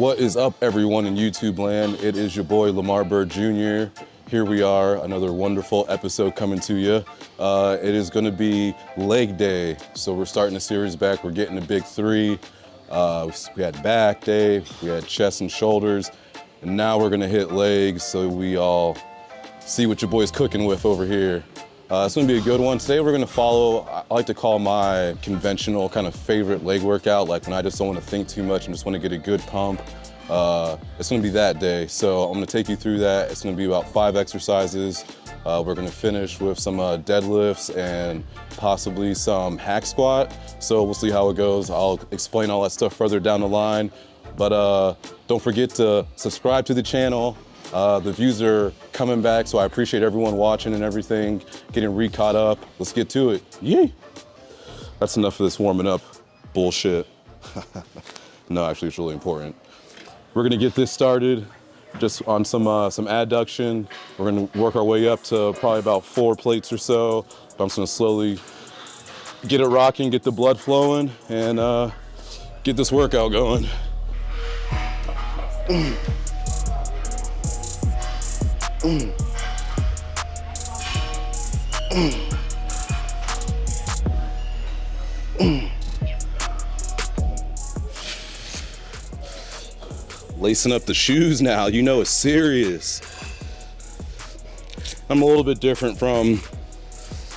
What is up, everyone in YouTube land? It is your boy Lamar Byrd Jr. Here we are, another wonderful episode coming to you. It is going to be leg day, so we're starting the series back. We're getting the big three. We had back day, we had chest and shoulders, and now we're going to hit legs, so we all see what your boy's cooking with over here. It's gonna be a good one. Today we're gonna follow, I like to call my conventional kind of favorite leg workout, like when I just don't wanna think too much and just wanna get a good pump. It's gonna be that day. So I'm gonna take you through that. It's gonna be about 5 exercises. We're gonna finish with some deadlifts and possibly some hack squat. So we'll see how it goes. I'll explain all that stuff further down the line. But don't forget to subscribe to the channel. The views are coming back, so I appreciate everyone watching and everything, getting re-caught up. Let's get to it. Yay! That's enough of this warming up bullshit. No, actually, it's really important. We're gonna get this started just on some adduction. We're gonna work our way up to probably about 4 plates or so. I'm just gonna slowly get it rocking, get the blood flowing, and get this workout going. Lacing up the shoes now, you know it's serious. I'm a little bit different from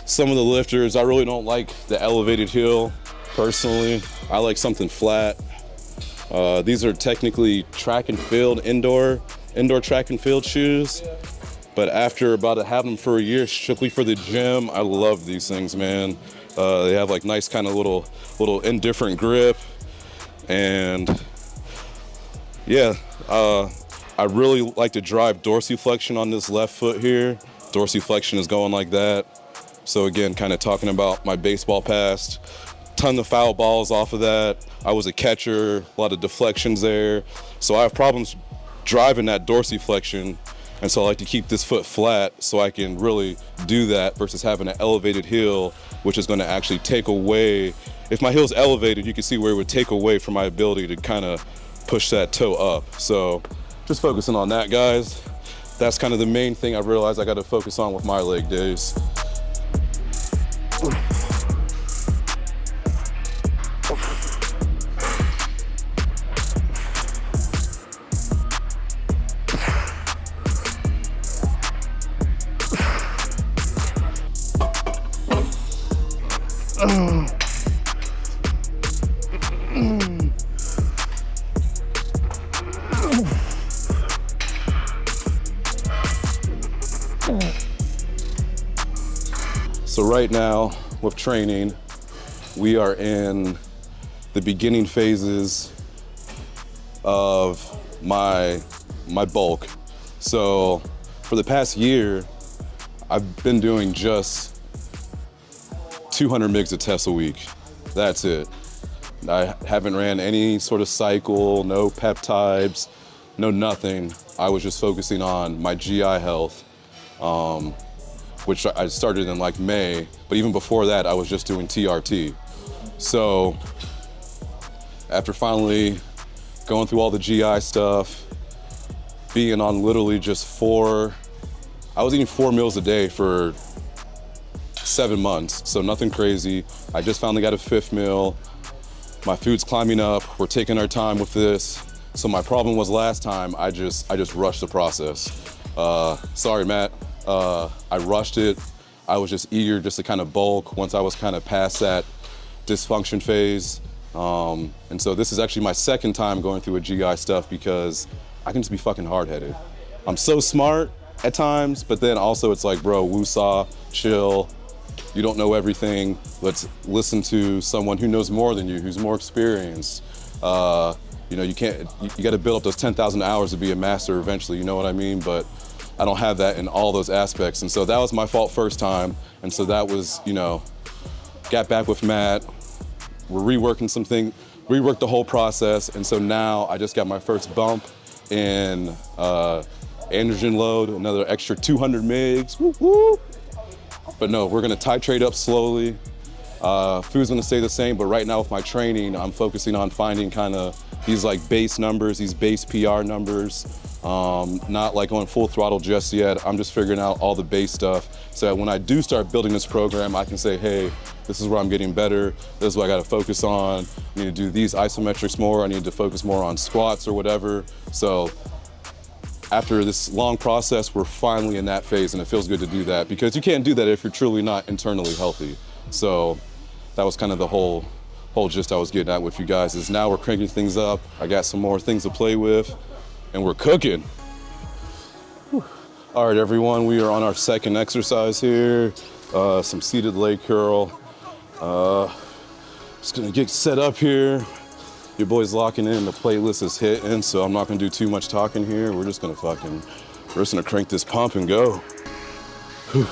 some of the lifters. I really don't like the elevated heel, personally. I like something flat. These are technically track and field, indoor track and field shoes. But after having them for a year strictly for the gym, I love these things, man. They have like nice kind of little indifferent grip. And yeah, I really like to drive dorsiflexion on this left foot here. Dorsiflexion is going like that. So again, kind of talking about my baseball past. Ton of foul balls off of that. I was a catcher, a lot of deflections there. So I have problems driving that dorsiflexion. And so I like to keep this foot flat so I can really do that versus having an elevated heel, which is gonna actually take away, if my heel's elevated, you can see where it would take away from my ability to kind of push that toe up. So just focusing on that, guys. That's kind of the main thing I realized I gotta focus on with my leg days. So right now with training, we are in the beginning phases of my bulk. So for the past year, I've been doing just 200 mgs of test a week. That's it. I haven't ran any sort of cycle, no peptides, no nothing. I was just focusing on my GI health, which I started in like May, but even before that, I was just doing TRT. So after finally going through all the GI stuff, being on literally just I was eating 4 meals a day for 7 months, so nothing crazy. I just finally got a 5th meal. My food's climbing up. We're taking our time with this. So my problem was last time, I just rushed the process. Sorry, Matt. I rushed it. I was just eager just to kind of bulk once I was kind of past that dysfunction phase. And so this is actually my 2nd time going through a GI stuff because I can just be fucking hard-headed. I'm so smart at times, but then also it's like, bro, woosah, chill. You don't know everything. Let's listen to someone who knows more than you, who's more experienced. You know, you got to build up those 10,000 hours to be a master eventually, you know what I mean? But I don't have that in all those aspects. And so that was my fault first time. And so that was, you know, got back with Matt. We're reworked the whole process. And so now I just got my first bump in androgen load, another extra 200 mgs. Woo, woo. But no, we're gonna titrate up slowly. Food's gonna stay the same, but right now with my training, I'm focusing on finding kind of these like base numbers, these base PR numbers. Not like on full throttle just yet. I'm just figuring out all the base stuff so that when I do start building this program, I can say, hey, this is where I'm getting better. This is what I gotta focus on. I need to do these isometrics more. I need to focus more on squats or whatever. So after this long process, we're finally in that phase, and it feels good to do that because you can't do that if you're truly not internally healthy. So that was kind of the whole gist I was getting at with you guys is now we're cranking things up. I got some more things to play with, and we're cooking. Whew. All right, everyone, we are on our second exercise here. Some seated leg curl. Just gonna get set up here. Your boy's locking in, the playlist is hitting, so I'm not gonna do too much talking here. We're just gonna crank this pump and go. Whew.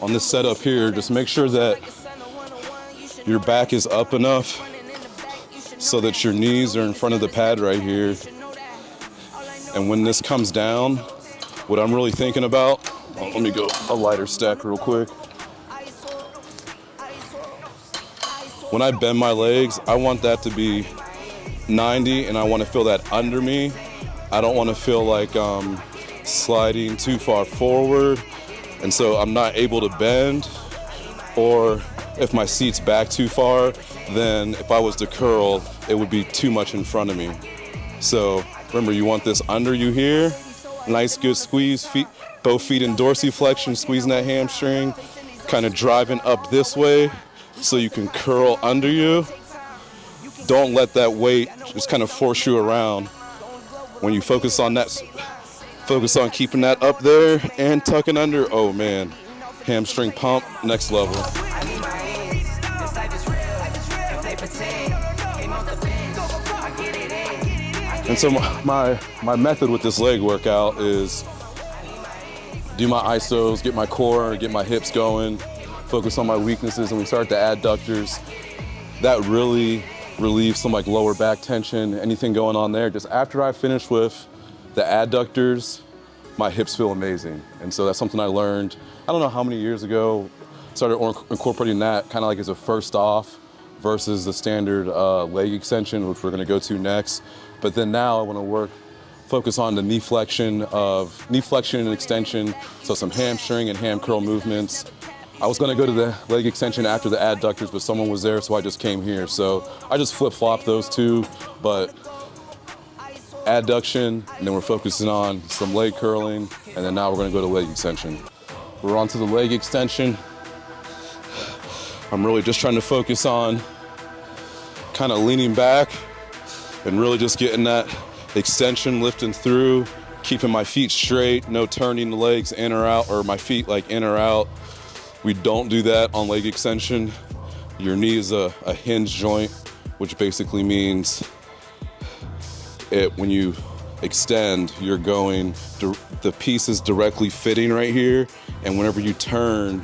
On this setup here, just make sure that your back is up enough so that your knees are in front of the pad right here. And when this comes down, what I'm really thinking about, let me go a lighter stack real quick. When I bend my legs, I want that to be 90 and I want to feel that under me. I don't want to feel like I'm sliding too far forward. And so I'm not able to bend, or if my seat's back too far, then if I was to curl, it would be too much in front of me. So remember, you want this under you here. Nice, good squeeze, both feet in dorsiflexion, squeezing that hamstring, kind of driving up this way so you can curl under you. Don't let that weight just kind of force you around. When you focus on that, focus on keeping that up there and tucking under. Oh man, hamstring pump, next level. And so my method with this leg workout is do my isos, get my core, get my hips going, focus on my weaknesses, and we start the adductors. That really relieves some like lower back tension, anything going on there. Just after I finish with the adductors, my hips feel amazing. And so that's something I learned, I don't know how many years ago, started incorporating that kind of like as a first off versus the standard leg extension, which we're gonna go to next. But then now I wanna focus on the knee flexion and extension, so some hamstring and ham curl movements. I was gonna go to the leg extension after the adductors, but someone was there, so I just came here. So I just flip-flop those two, but adduction, and then we're focusing on some leg curling, and then now we're gonna go to leg extension. We're on to the leg extension. I'm really just trying to focus on kind of leaning back and really just getting that extension, lifting through, keeping my feet straight, no turning the legs in or out, or my feet like in or out. We don't do that on leg extension. Your knee is a hinge joint, which basically means when you extend, you're going, the piece is directly fitting right here, and whenever you're turning,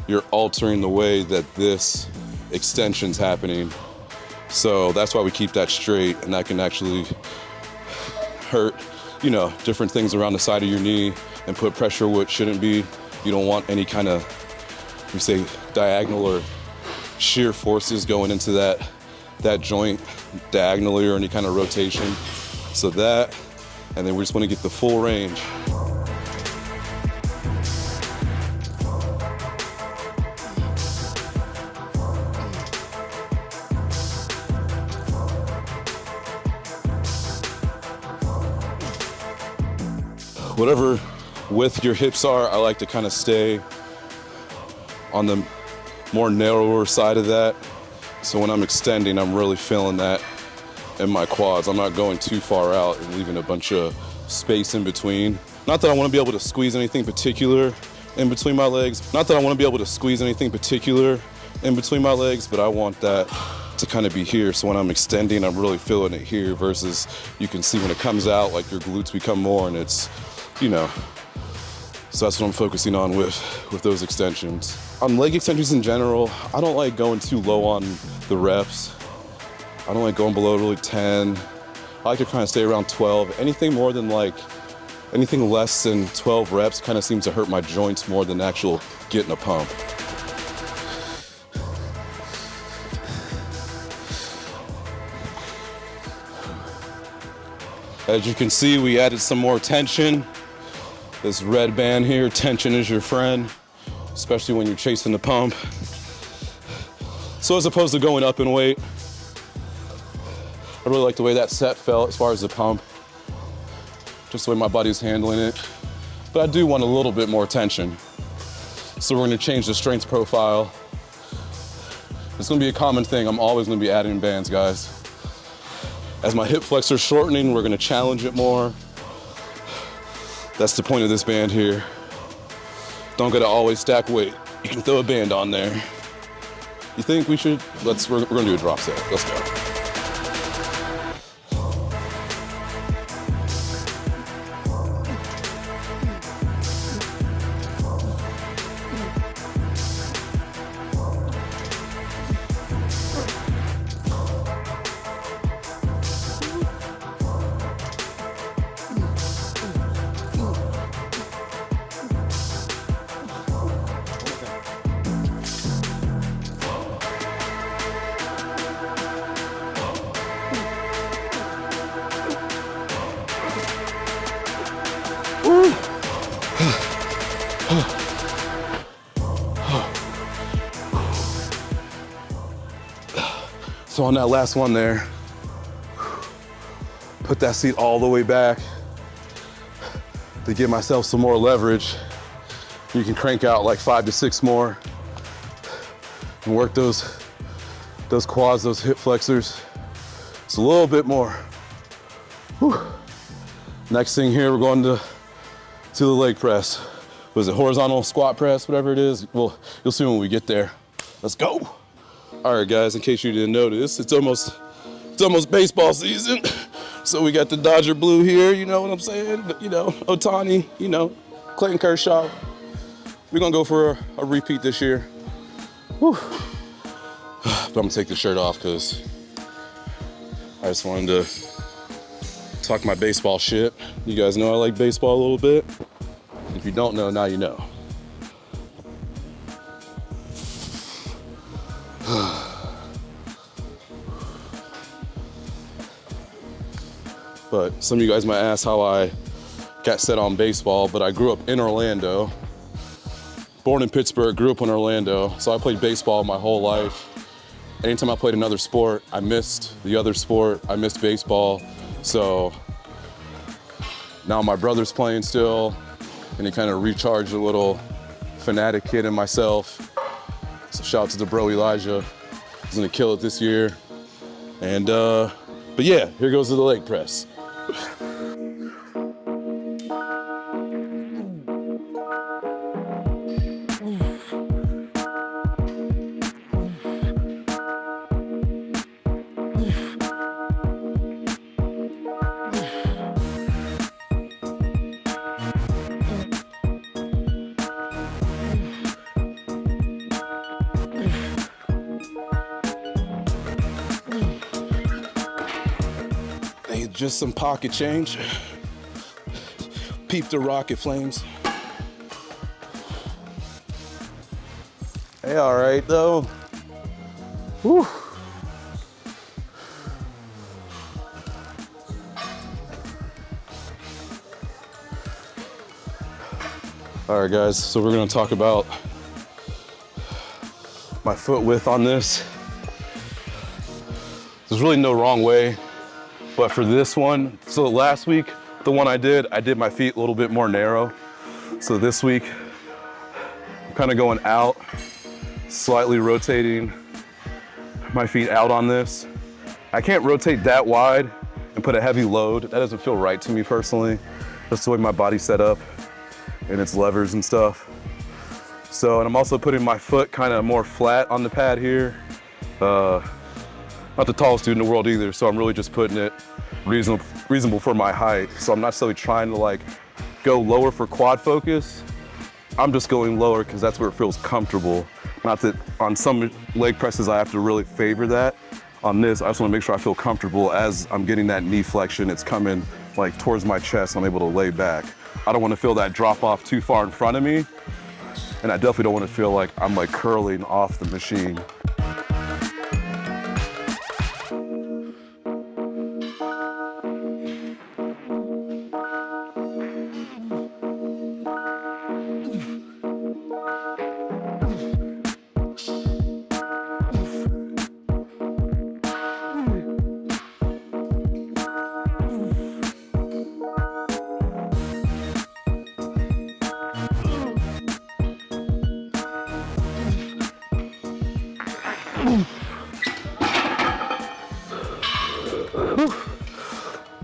you're altering the way that this extension's happening. So that's why we keep that straight, and that can actually hurt, different things around the side of your knee and put pressure where it shouldn't be. You don't want any kind of, diagonal or shear forces going into that joint diagonally or any kind of rotation. So that, and then we just want to get the full range. Whatever width your hips are, I like to kind of stay on the more narrower side of that. So when I'm extending, I'm really feeling that in my quads. I'm not going too far out and leaving a bunch of space in between. Not that I want to be able to squeeze anything particular in between my legs. But I want that to kind of be here. So when I'm extending, I'm really feeling it here versus you can see when it comes out, like your glutes become more and it's, So that's what I'm focusing on with those extensions. On leg extensions in general, I don't like going too low on the reps. I don't like going below really 10. I like to kind of stay around 12. Anything less than 12 reps kind of seems to hurt my joints more than actual getting a pump. As you can see, we added some more tension. This red band here, tension is your friend, especially when you're chasing the pump. So as opposed to going up in weight, I really like the way that set felt as far as the pump, just the way my body's handling it. But I do want a little bit more tension. So we're gonna change the strength profile. It's gonna be a common thing. I'm always gonna be adding bands, guys. As my hip flexor is shortening, we're gonna challenge it more. That's the point of this band here. Don't gotta always stack weight. You can throw a band on there. You think we should? We're gonna do a drop set. Let's go. So on that last one there, put that seat all the way back to give myself some more leverage. You can crank out like 5 to 6 more and work those quads, those hip flexors. It's a little bit more. Whew. Next thing here, we're going to the leg press. Was it horizontal squat press, whatever it is? Well, you'll see when we get there. Let's go. All right, guys, in case you didn't notice, it's almost baseball season. So we got the Dodger blue here, you know what I'm saying? You know, Ohtani, you know, Clayton Kershaw. We're gonna go for a repeat this year. Whew. But I'm gonna take the shirt off because I just wanted to talk my baseball shit. You guys know I like baseball a little bit. If you don't know, now you know. But some of you guys might ask how I got set on baseball, but I grew up in Orlando. Born in Pittsburgh, grew up in Orlando, so I played baseball my whole life. Anytime I played another sport, I missed the other sport, I missed baseball. So now my brother's playing still, and he kind of recharged a little fanatic kid in myself. So shout out to the bro Elijah. He's gonna kill it this year. And, but yeah, here goes to the leg press. Just some pocket change. Peep the rocket flames. Hey, all right though. Whew. All right, guys, so we're gonna talk about my foot width on this. There's really no wrong way. But for this one, so last week, the one I did my feet a little bit more narrow. So this week, I'm kind of going out, slightly rotating my feet out on this. I can't rotate that wide and put a heavy load. That doesn't feel right to me personally. That's the way my body's set up and its levers and stuff. So, and I'm also putting my foot kind of more flat on the pad here. Not the tallest dude in the world either, so I'm really just putting it reasonable for my height. So I'm not necessarily trying to like go lower for quad focus. I'm just going lower because that's where it feels comfortable. Not that on some leg presses I have to really favor that. On this, I just want to make sure I feel comfortable as I'm getting that knee flexion. It's coming like towards my chest. I'm able to lay back. I don't want to feel that drop off too far in front of me. And I definitely don't want to feel like I'm like curling off the machine.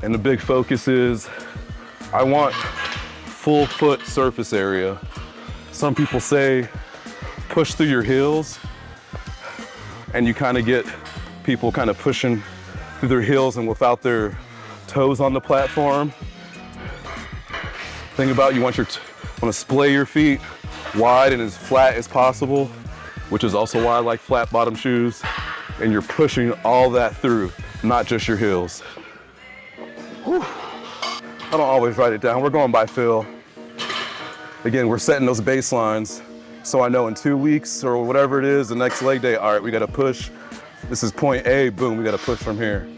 And the big focus is, I want full foot surface area. Some people say push through your heels, and you kind of get people kind of pushing through their heels and without their toes on the platform. Think about, you want to splay your feet wide and as flat as possible, which is also why I like flat bottom shoes. And you're pushing all that through, not just your heels. Whew. I don't always write it down. We're going by feel. Again, we're setting those baselines. So I know in 2 weeks or whatever it is, the next leg day, all right, we got to push. This is point A, boom, we got to push from here.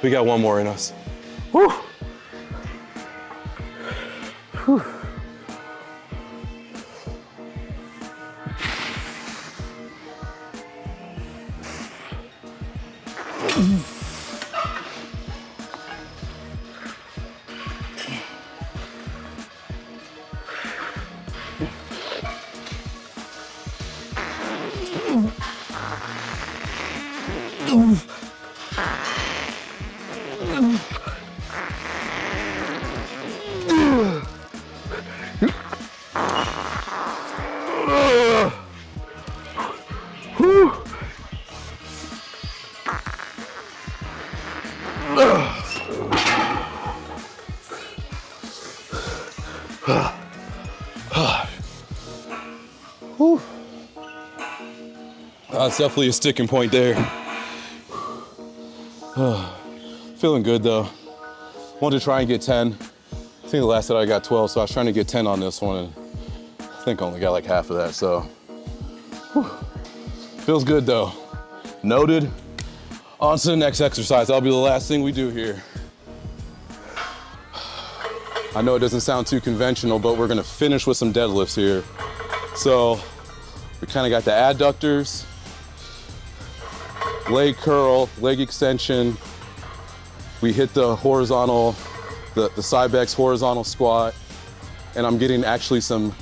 We got one more in us. Whew. Whew. It's definitely a sticking point there. Feeling good though. Wanted to try and get 10. I think the last set I got 12, so I was trying to get 10 on this one, and I think I only got like half of that, so. Whew. Feels good though. Noted. On to the next exercise. That'll be the last thing we do here. I know it doesn't sound too conventional, but we're gonna finish with some deadlifts here. So we kind of got the adductors, leg curl, leg extension. We hit the horizontal, the Cybex horizontal squat, and I'm getting actually some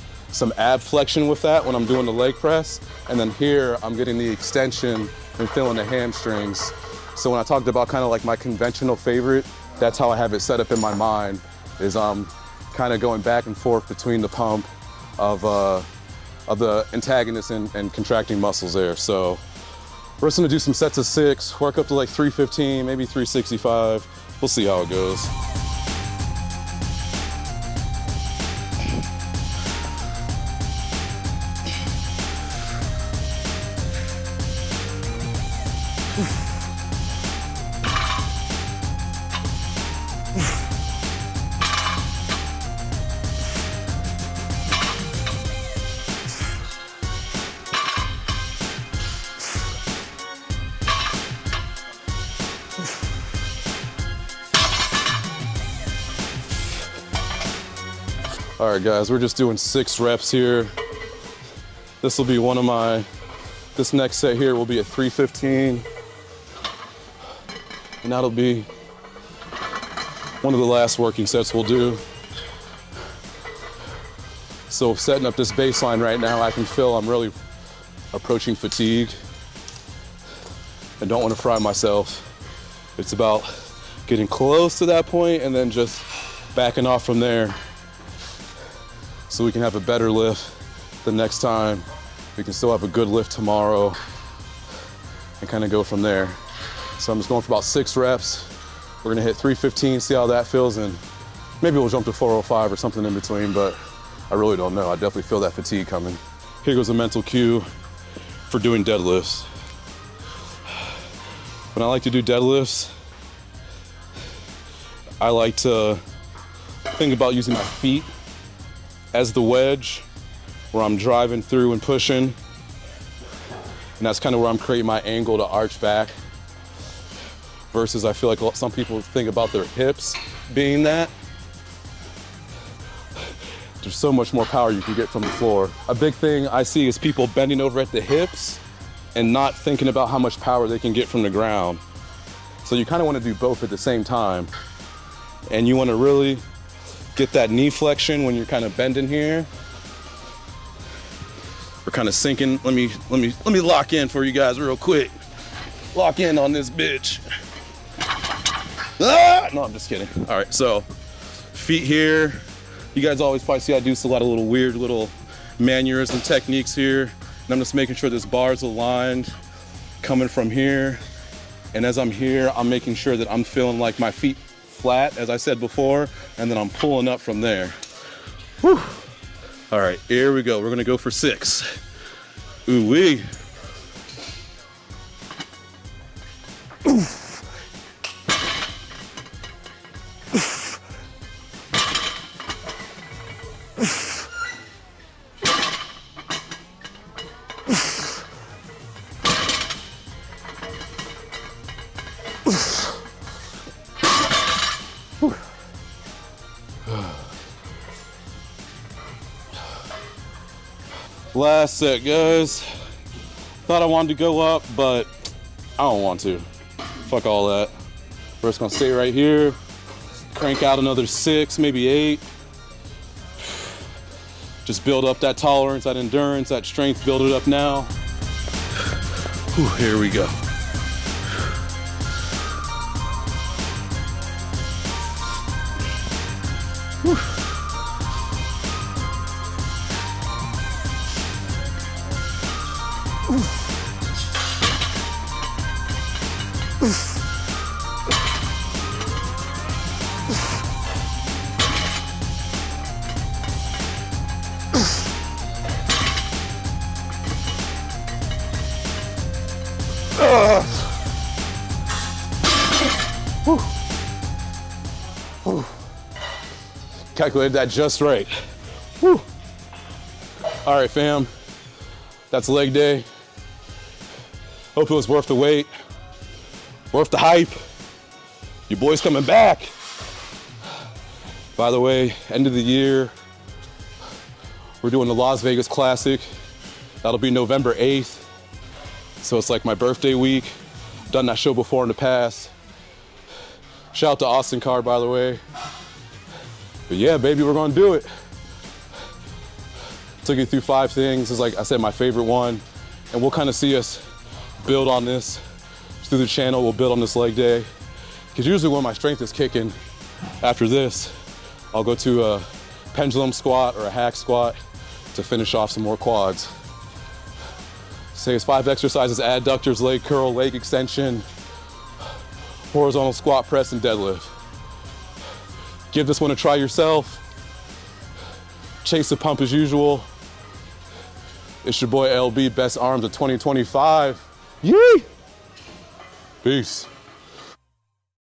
ab flexion with that when I'm doing the leg press. And then here, I'm getting the extension and feeling the hamstrings. So when I talked about kind of like my conventional favorite, that's how I have it set up in my mind, is I'm kind of going back and forth between the pump of the antagonist and contracting muscles there. So we're just gonna do some sets of 6, work up to like 315, maybe 365. We'll see how it goes. All right, guys, we're just doing 6 reps here. This will be one of my, this next set here will be a 315. And that'll be one of the last working sets we'll do. So setting up this baseline right now, I can feel I'm really approaching fatigue. I don't want to fry myself. It's about getting close to that point and then just backing off from there so we can have a better lift the next time. We can still have a good lift tomorrow and kind of go from there. So I'm just going for about 6 reps. We're gonna hit 315, see how that feels, and maybe we'll jump to 405 or something in between, but I really don't know. I definitely feel that fatigue coming. Here goes a mental cue for doing deadlifts. When I like to do deadlifts, I like to think about using my feet as the wedge where I'm driving through and pushing. And that's kind of where I'm creating my angle to arch back. Versus I feel like some people think about their hips being that. There's so much more power you can get from the floor. A big thing I see is people bending over at the hips and not thinking about how much power they can get from the ground. So you kind of want to do both at the same time. And you want to really get that knee flexion when you're kind of bending here. We're kind of sinking. Let me lock in for you guys real quick. Lock in on this bitch. Ah! No, I'm just kidding. All right, so feet here. You guys always probably see I do a lot of little weird little mannerism techniques here. And I'm just making sure this bar is aligned, coming from here. And as I'm here, I'm making sure that I'm feeling like my feet flat, as I said before, and then I'm pulling up from there. Whew. All right, here we go. We're gonna go for 6. Ooh-wee. Last set, guys. Thought I wanted to go up, but I don't want to. Fuck all that. We're just gonna stay right here, crank out another 6, maybe 8. Just build up that tolerance, that endurance, that strength, build it up now. Whew, here we go. Whew. Calculated that just right. Whew. All right, fam. That's leg day. Hope it was worth the wait, worth the hype. Your boy's coming back. By the way, end of the year, we're doing the Las Vegas Classic. That'll be November 8th. So it's like my birthday week. Done that show before in the past. Shout out to Austin Carr, by the way. But yeah, baby, we're gonna do it. Took you through 5 things. This is, like I said, my favorite one. And we'll kind of see us build on this through the channel. We'll build on this leg day. Because usually when my strength is kicking, after this, I'll go to a pendulum squat or a hack squat to finish off some more quads. Say it's 5 exercises: adductors, leg curl, leg extension, horizontal squat press, and deadlift. Give this one a try yourself. Chase the pump as usual. It's your boy LB, best arms of 2025. Yee! Peace.